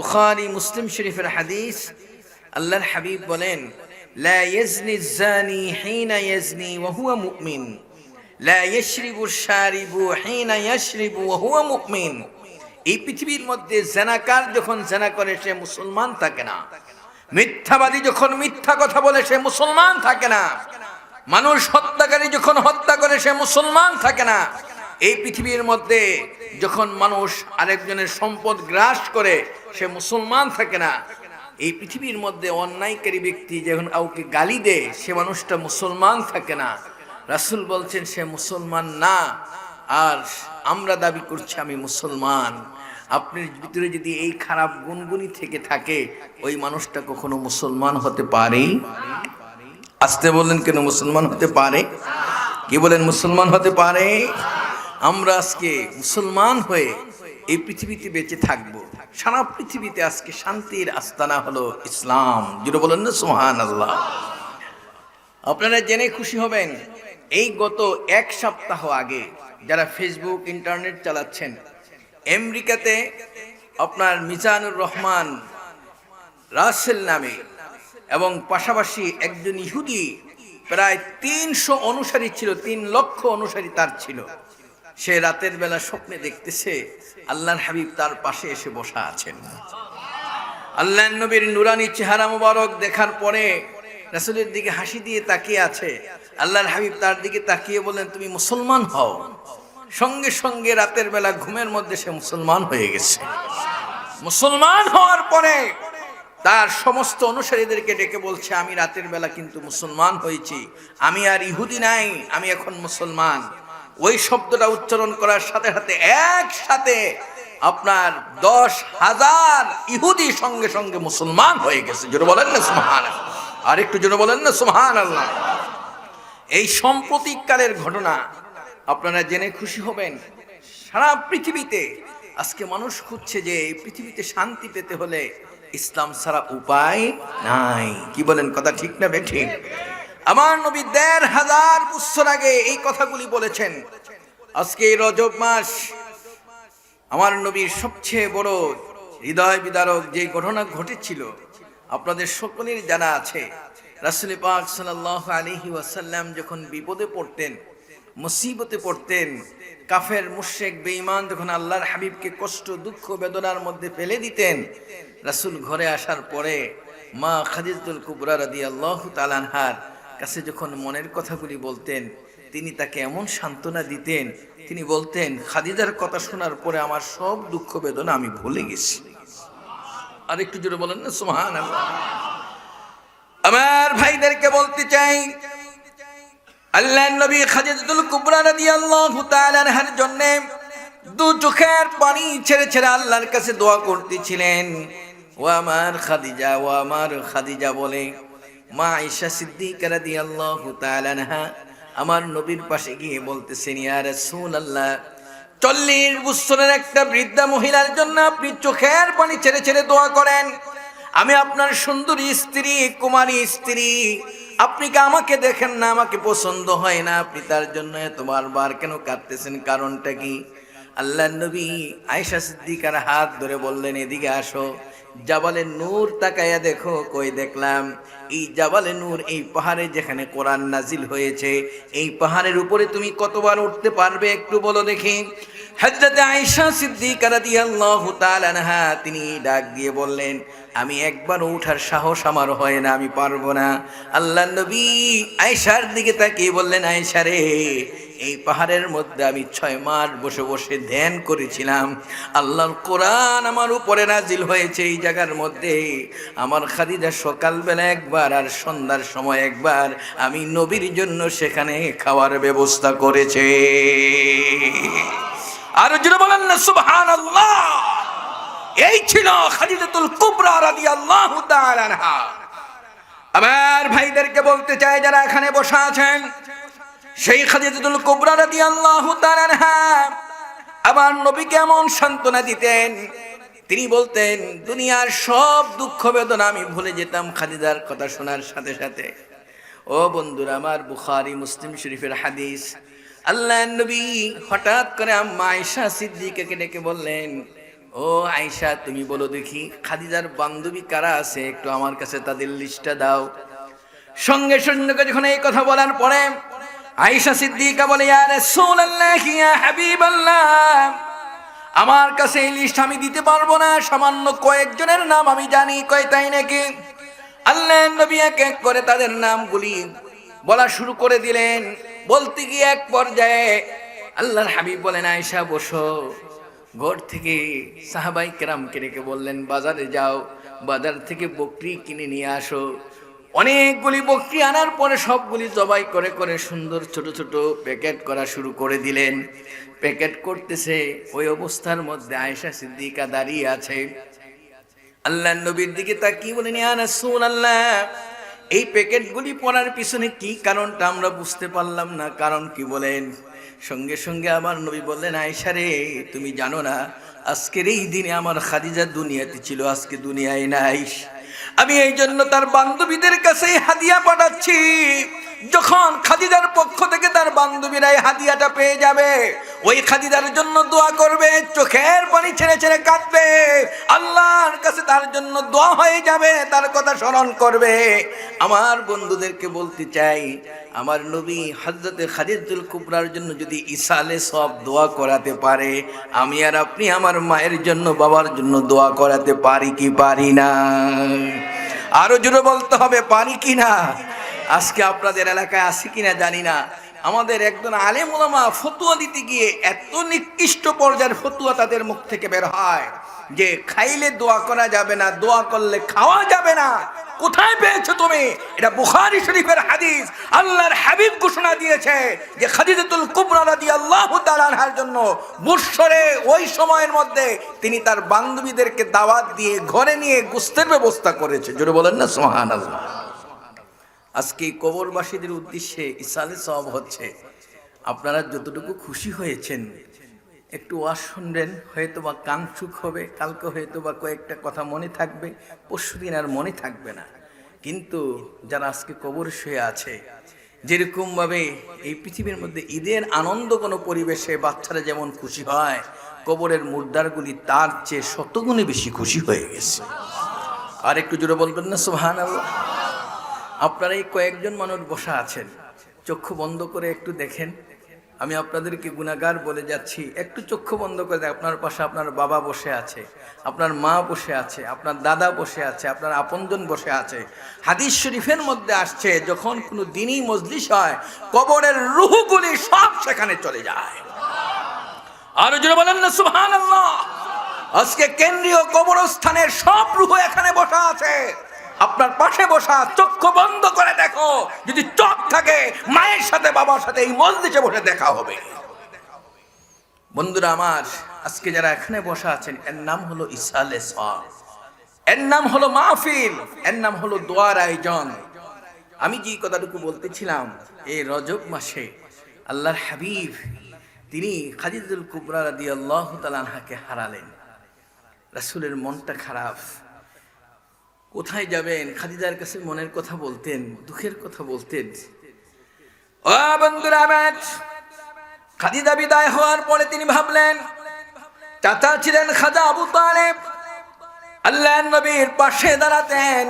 বুখারী মুসলিম শরীফের হাদিস। আল্লাহর হাবিব বলেন, লা ইয়াজনি যানি হিনা ইয়াজনি ওয়া হুয়া মুমিন, লা ইয়াশরিবু শারিবু হিনা ইয়াশরিবু ওয়া হুয়া মুমিন। এই পৃথিবীর মধ্যে জেনাকার যখন জেনা করে সে মুসলমান থাকে না, মিথ্যাবাদী যখন মিথ্যা কথা বলে সে মুসলমান থাকে না, মানুষ হত্যাকারী যখন হত্যা করে সে মুসলমান থাকে না। এই পৃথিবীর মধ্যে যখন মানুষ আরেকজনের সম্পদ গ্রাস করে সে মুসলমান থাকে না। এই পৃথিবীর মধ্যে অন্যায়কারী ব্যক্তি যখন কাউকে গালি দেয় সে মানুষটা মুসলমান থাকে না। রাসূল বলছেন সে মুসলমান না, আর আমরা দাবি করছি আমি মুসলমান। আপনার ভিতরে যদি এই খারাপ গুণগুলি থেকে থাকে ওই মানুষটা কখনো মুসলমান হতে পারে? আসতে বললেন কেন? মুসলমান হতে পারে? কি বলেন? মুসলমান হতে পারে? আমরা আজকে মুসলমান হয়ে এই পৃথিবীতে বেঁচে থাকবো। সারা পৃথিবীতে আজকে শান্তির আস্তানা হলো ইসলাম। যেটা বলেন না সুবহানাল্লাহ। আপনারা জেনে খুশি হবেন, এই গত এক সপ্তাহ আগে যারা ফেসবুক ইন্টারনেট চালাচ্ছেন, আমেরিকাতে আপনার মিজানুর রহমান রাসেল নামে এবং পাশাপাশি একজন ইহুদি, প্রায় 300 অনুসারী ছিল, 3 লক্ষ অনুসারী তার ছিল। সে রাতের বেলা স্বপ্নে দেখতেছে আল্লাহর হাবিব তার পাশে এসে বসা আছেন। আল্লাহর নবীর নুরানি চেহারা মুবারক দেখার পরে রাসূলের দিকে হাসি দিয়ে তাকিয়ে আছে। আল্লাহর হাবিব তার দিকে তাকিয়ে বলেন, তুমি মুসলমান হও। সঙ্গে সঙ্গে রাতের বেলা ঘুমের মধ্যে সে মুসলমান হয়ে গেছে। মুসলমান হওয়ার পরে তার সমস্ত অনুসারীদেরকে ডেকে বলছে, আমি রাতের বেলা কিন্তু মুসলমান হয়েছি, আমি আর ইহুদি নাই, আমি এখন মুসলমান। ওই শব্দটা উচ্চারণ করার সাথে সাথে একসাথে আপনার 10,000 ইহুদি সঙ্গে সঙ্গে মুসলমান হয়ে গেছে। জোরে বলেন না সুবহানাল্লাহ। আর একটু জোরে বলেন না সুবহানাল্লাহ। এই সাম্প্রতিককালের ঘটনা, আপনারা জেনে খুশি হবেন। সারা পৃথিবীতে আজকে মানুষ খুঁজছে যে এই পৃথিবীতে শান্তি পেতে হলে ইসলাম ছাড়া উপায় নাই। কি বলেন? কথা ঠিক না বেঠিক? আমার নবী 1,500 বছর আগে এই কথাগুলি বলেছেন। আজকে এই রজব মাস, আমার নবীর সবচেয়ে বড় হৃদয় বিদারক যে ঘটনা ঘটেছিল আপনাদের সকলের জানা আছে। রাসূল পাক সাল্লাল্লাহু আলাইহি ওয়াসাল্লাম যখন বিপদে পড়তেন, মুসিবতে পড়তেন, কাফের মুশরিক বেঈমান যখন আল্লাহর হাবিবকে কষ্ট দুঃখ বেদনার মধ্যে ফেলে দিতেন, রাসূল ঘরে আসার পরে মা খাদিজাতুল কুবরা রাদিয়াল্লাহু তাআলা আনহার কাছে যখন মনের কথাগুলি বলতেন, তিনি তাকে এমন সান্ত্বনা দিতেন, তিনি বলতেন, খাদিজার কথা শোনার পরে আমার সব দুঃখ বেদনা আমি ভুলে গেছি। আর একটু জোরে বলেন না সুবহানাল্লাহ। আমার ভাইদেরকে বলতে চাই, আল্লাহর নবী খাদিজাতুল কুবরা রাদিয়াল্লাহু তাআলা আনহার জন্য দু চোখের পানি ছেড়ে ছেড়ে আল্লাহর কাছে দোয়া করতেছিলেন। ও আমার খাদিজা, ও আমার খাদিজা বলে মা আয়েশা সিদ্দিকা রাদিয়াল্লাহু তাআলা আনহা আমার নবীর পাশে গিয়ে বলতেছেন, ইয়া রাসূলুল্লাহ, 40 বছরের একটা বৃদ্ধা মহিলার জন্য আপনি চোখের পানি ছেড়ে ছেড়ে দোয়া করেন। আমি আপনার সুন্দরী স্ত্রী, কুমারী স্ত্রী, আপনি কি আমাকে দেখেন না? আমাকে পছন্দ হয় না? আপনি তার জন্য এত বারবার কেন কাঁদতেছেন? কারণটা কি? আল্লাহর নবী আয়েশা সিদ্দিকার হাত ধরে বললেন, এদিকে আসো, জাবালে নূর তাকায়া দেখো। কই দেখলাম? এই জাবালে নূর, এই পাহাড়ে যেখানে কোরআন নাজিল হয়েছে, এই পাহাড়ের উপরে তুমি কতবার উঠতে পারবে একটু বলো দেখি। হযরত আয়েশা সিদ্দিকা রাদিয়াল্লাহু তাআলা আনহা তিনি ডাক দিয়ে বললেন, আমি একবার ওঠার সাহস আমার হয় না, আমি পারবো না। আল্লাহর নবী আয়েশার দিকে তাকিয়ে বললেন, আয়েশা রে, এই পাহাড়ের মধ্যে আমি 6 মাস বসে বসে ধ্যান করেছিলাম। আল্লাহর কোরআন আমার উপরে নাজিল হয়েছে এই জায়গার মধ্যে। আমার খাদিজা সকালবেলা একবার আর সন্ধ্যার সময় একবার আমি নবীর জন্য সেখানে খাওয়ার ব্যবস্থা করেছে। আর জোরে বলেন না সুবহানাল্লাহ। এই ছিল খাদিজাতুল কুবরা রাদিয়াল্লাহু তাআলা আনহা। আমার ভাইদেরকে বলতে চাই যারা এখানে বসা আছেন, সেই খাদিজাতুল কুবরা রাদিয়াল্লাহু তাআলা আনহা আমার নবীকে এমন সান্ত্বনা দিতেন, তিনি বলতেন দুনিয়ার সব দুঃখ বেদনা আমি ভুলে যেতাম খাদিজার কথা শোনার সাথে সাথে। ও বন্ধুরা আমার, বুখারী মুসলিম শরীফের হাদিস। আল্লাহর নবী হঠাৎ করে আম্মা আয়েশা সিদ্দিকাকে ডেকে বললেন, ও ও আয়েশা, তুমি বলো দেখি খাদিজার বান্ধবী কারা আছে, একটু আমার কাছে তাদের লিস্টটা দাও। সঙ্গে সঙ্গে যখন এই কথা বলার পরে আয়েশা সিদ্দিকা বলে, ইয়া রাসূলুল্লাহ, ইয়া হাবিবাল্লাহ, আমার কাছে এই লিস্ট আমি দিতে পারবো না, সামান্য কয়েকজনের নাম আমি জানি। কয় তাই নাকি? আল্লাহর নবী এক এক করে তাদের নামগুলি বলা শুরু করে দিলেন। বলতে গিয়ে এক পর্যায়ে আল্লাহর হাবিব বলেন, আয়েশা বসো। ঘর থেকে সাহাবাই কেরামকে ডেকে বললেন, বাজারে যাও, বাজার থেকে বকরি কিনে নিয়ে আসো। অনেকগুলি বকরি আনার পরে সবগুলি জবাই করে করে সুন্দর ছোট ছোট প্যাকেট করা শুরু করে দিলেন। প্যাকেট করতেছে, ওই অবস্থার মধ্যে আয়েশা সিদ্দিকা দাঁড়িয়ে আছে। আল্লাহর নবীর দিকে তাকিয়ে বলেন, ইয়া রাসূলুল্লাহ, এই প্যাকেটগুলি পড়ার পিছনে কি কারণটা আমরা বুঝতে পারলাম না, কারণ কি বলেন? সঙ্গে সঙ্গে আমার নবী বললেন, আয়েশা রে, তুমি জানো না আজকের এই দিনে আমার খাদিজা দুনিয়াতে ছিল, আজকে দুনিয়ায় নাই। আমি এই জন্য তার বান্ধবীদের কাছে হাদিয়া পাঠাচ্ছি। যখন খাদিজার পক্ষ থেকে তার বান্ধবীরা এই হাদিয়াটা পেয়ে যাবে, ওই খাদিজার জন্য দোয়া করবে, চোখের পানি ছেড়ে ছেড়ে কাঁদবে, আল্লাহর কাছে তার জন্য দোয়া হয়ে যাবে, তার কথা স্মরণ করবে। আমার বন্ধুদেরকে বলতে চাই, আমার নবী হযরতে খাদিজাতুল কুবরার জন্য যদি ইসালে সব দোয়া করাতে পারে, আমি আর আপনি আমার মায়ের জন্য, বাবার জন্য দোয়া করাতে পারি কি পারি না? আরো জোরে বলতে হবে, পারি কি না? আজকে আপনাদের এলাকায় আছে কিনা জানি না, আমাদের একজন আলেম ওলামা ফতুয়া দিতে গিয়ে এত নিকৃষ্ট পর্যায়ের ফতুয়া তাদের মুখ থেকে বের হয় যে খাইলে দোয়া করা যাবে না, দোয়া করলে খাওয়া যাবে না। কোথায় পেয়েছো তুমি? এটা বুখারী শরীফের হাদিস। আল্লাহর হাবিব ঘোষণা দিয়েছে যে খাদিজাতুল কুবরা রাদিয়াল্লাহু তাআলা আনহার জন্য বুশরে ওই সময়ের মধ্যে তিনি তার বান্ধবীদেরকে দাওয়াত দিয়ে ঘরে নিয়ে গোশতের ব্যবস্থা করেছে। জোরে বলেন না সুবহানাল্লাহ। আজকে কবরবাসীদের উদ্দেশ্যে ইসালে সওয়াব হচ্ছে। আপনারা যতটুকু খুশি হয়েছেন, একটু ওয়াজ শুনবেন, হয়তো বা কান সুখ হবে, কালকে হয়তো বা কয়েকটা কথা মনে থাকবে, পরশুদিন আর মনে থাকবে না। কিন্তু যারা আজকে কবর শুয়ে আছে, যেরকমভাবে এই পৃথিবীর মধ্যে ঈদের আনন্দ কোনো পরিবেশে বাচ্চারা যেমন খুশি হয়, কবরের মুর্দারগুলি তার চেয়ে শতগুণে বেশি খুশি হয়ে গেছে। আর একটু জোরে বলবেন না সুবহানাল্লাহ। আপনারা এই কয়েকজন মানুষ বসা আছেন, চক্ষু বন্ধ করে একটু দেখেন। আমি আপনাদেরকে গুনাহগার বলে যাচ্ছি, একটু চক্ষু বন্ধ করে দেখেন। আপনার পাশে আপনার বাবা বসে আছে, আপনার মা বসে আছে, আপনার দাদা বসে আছে, আপনার আপনজন বসে আছে। হাদিস শরীফের মধ্যে আসছে, যখন কোনো দিনই মজলিস হয়, কবরের রূহগুলি সব সেখানে চলে যায়। আর জোরে বলেন না সুবহানাল্লাহ। আজকে কেন্দ্রীয় কবরস্থানের সব রূহ এখানে বসা আছে। আপনার পাশে বসা, চক্ষু বন্ধ করে দেখো, যদি চোখ থাকে মায়ের সাথে বাবার সাথে এই মজলিসে বসে দেখা হবে। বন্ধুরা আমার, আজকে যারা এখানে বসা আছেন, এর নাম হলো ইসালে সওয়াব, এর নাম হলো মাহফিল, এর নাম হলো দোয়ার আয়োজন। আমি যে কথাটুকু বলতেছিলাম, এই রজব মাসে আল্লাহর হাবিব তিনি খাদিজাতুল কুবরা রাদিয়াল্লাহু তাআলা আনহাকে হারালেন। রাসূলের মনটা খারাপ। কোথায় যাবেন? খাদিজার কাছে মনের কথা বলতেন, দুঃখের কথা বলতেন। ও বন্ধুরা আমার, খাদিজা বিদায় হওয়ার পরে তিনি ভাবলেন, চাচা ছিলেন খাজা আবু তালেব, আল্লাহর নবীর পাশে দাঁড়াতেন,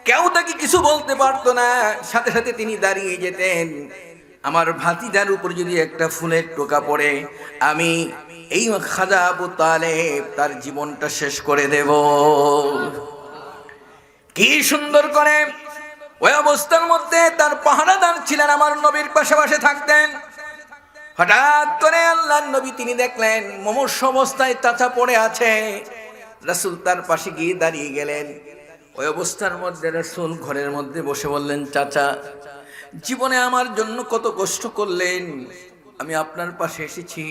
কেউ তাকে কিছু বলতে পারতো না, সাথে সাথে তিনি দাঁড়িয়ে যেতেন। আমার ভাতিজার উপর যদি একটা ফুলের টোকা পড়ে, আমি এই খাজা আবু তালেব তার জীবনটা শেষ করে দেব। কি সুন্দর করে ওই অবস্থার মধ্যে তার পাহারাদার ছিলেন, আমার নবীর পাশাপাশি থাকতেন। হঠাৎ করে আল্লাহর নবী তিনি দেখলেন মুমূর্ষ অবস্থায় চাচা পড়ে আছে। রাসূল তার পাশে গিয়ে দাঁড়িয়ে গেলেন। ওই অবস্থার মধ্যে রাসূল ঘরের মধ্যে বসে বললেন, চাচা, জীবনে আমার জন্য কত কষ্ট করলেন, আমি আপনার পাশে এসেছি।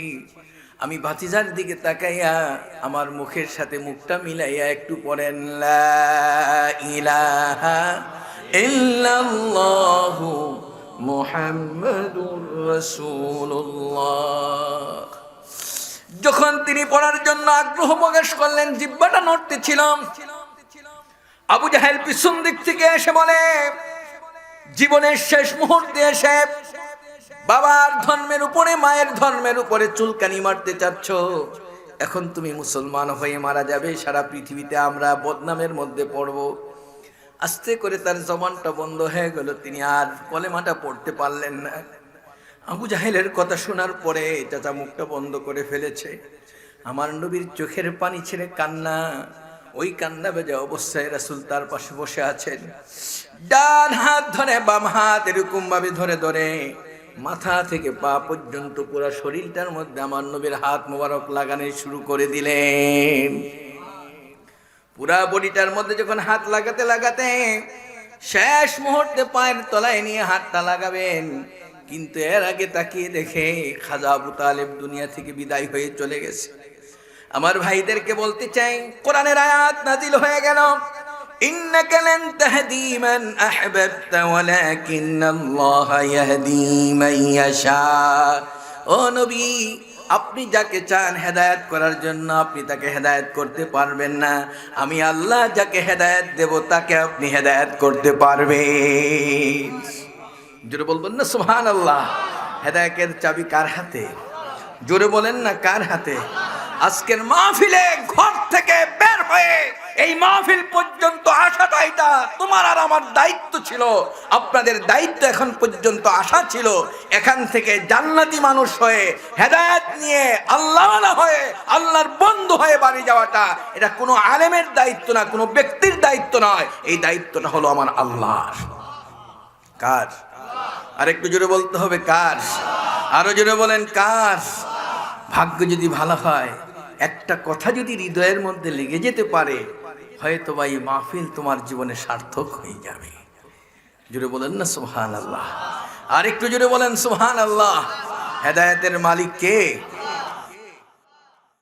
আমি ভাতিজার দিকে তাকাইয়া আমার মুখের সাথে মুখটা মিলাইয়া একটু পড়েন, লা ইলাহা ইল্লাল্লাহু মুহাম্মাদুর রাসূলুল্লাহ। যখন তিনি পড়ার জন্য আগ্রহ প্রকাশ করলেন, জিহ্বাটা নড়তে ছিল। আবু জাহেল পিছন দিক থেকে এসে বলে, জীবনের শেষ মুহূর্তে এসে বাবার ধর্মের উপরে, মায়ের ধর্মের উপরে চুলকানি মারতে চাচ্ছ, এখন তুমি মুসলমান হয়ে মারা যাবে, সারা পৃথিবীতে আমরা বদনামের মধ্যে পড়ব। আস্তে করে তার জবানটা বন্ধ হয়ে গেল, তিনি আর কলেমাটা পড়তে পারলেন না। আবু জাহেলের কথা শোনার পরে চাচা মুখটা বন্ধ করে ফেলেছে। আমার নবীর চোখের পানি ছেড়ে কান্না, ওই কান্না ভেজা অবস্থায় রাসূল তার পাশে বসে আছেন। ডান হাত ধরে বাম হাত এরকম ভাবে ধরে ধরে মাথা থেকে পা পর্যন্ত পুরো শরীরটার মধ্যে আমার নবীর হাত মোবারক লাগানো শুরু করে দিলেন। পুরা বডিটার মধ্যে যখন হাত লাগাতে লাগাতে শেষ মুহূর্তে পায়ের তলায় নিয়ে হাতটা লাগাবেন, কিন্তু এর আগে তাকিয়ে দেখে খাজা আবু তালেব দুনিয়া থেকে বিদায় হয়ে চলে গেছে। আমার ভাইদেরকে বলতে চাই, কোরআনের আয়াত নাজিল হয়ে গেল, ইন্নাকা লান তাহদি মান আহবাবতা ওয়ালাকিন্নাল্লাহা ইয়াহদি মান ইয়াশা। ও নবী, আপনি যাকে চান হেদায়েত করার জন্য আপনি তাকে হেদায়েত করতে পারবেন না। আমি আল্লাহ যাকে হেদায়েত দেব তাকে আপনি হেদায়েত করতে পারবেন। জোরে বলবেন না সুবহানাল্লাহ। হেদায়েতের চাবি কার হাতে? জোরে বলেন না কার হাতে? আজকের মাহফিলে ঘর থেকে বের হয়ে এই মাহফিল পর্যন্ত আসাটাই তোমার আর আমার দায়িত্ব ছিল। আপনাদের দায়িত্ব এখন পর্যন্ত আসা ছিল, এখান থেকে জান্নাতি মানুষ হয়ে হেদায়েত নিয়ে আল্লাহওয়ালা হয়ে আল্লাহর বন্ধু হয়ে বাড়ি যাওয়াটা এটা কোনো আলেমের দায়িত্ব না, কোনো ব্যক্তির দায়িত্ব নয়। এই দায়িত্বটা হলো আমার আল্লাহর। কার? আর একটু জোরে বলতে হবে কার? আরো জোরে বলেন কার? ভাগ্য যদি ভালো হয়, একটা কথা যদি হৃদয়ের মধ্যে লেগে যেতে পারে, হয়তো বা এই মাহফিল তোমার জীবনে সার্থক হয়ে যাবে। জোরে বলেন না সুবহানাল্লাহ। আর একটু জোরে বলেন সুবহানাল্লাহ। হেদায়েতের মালিক কে?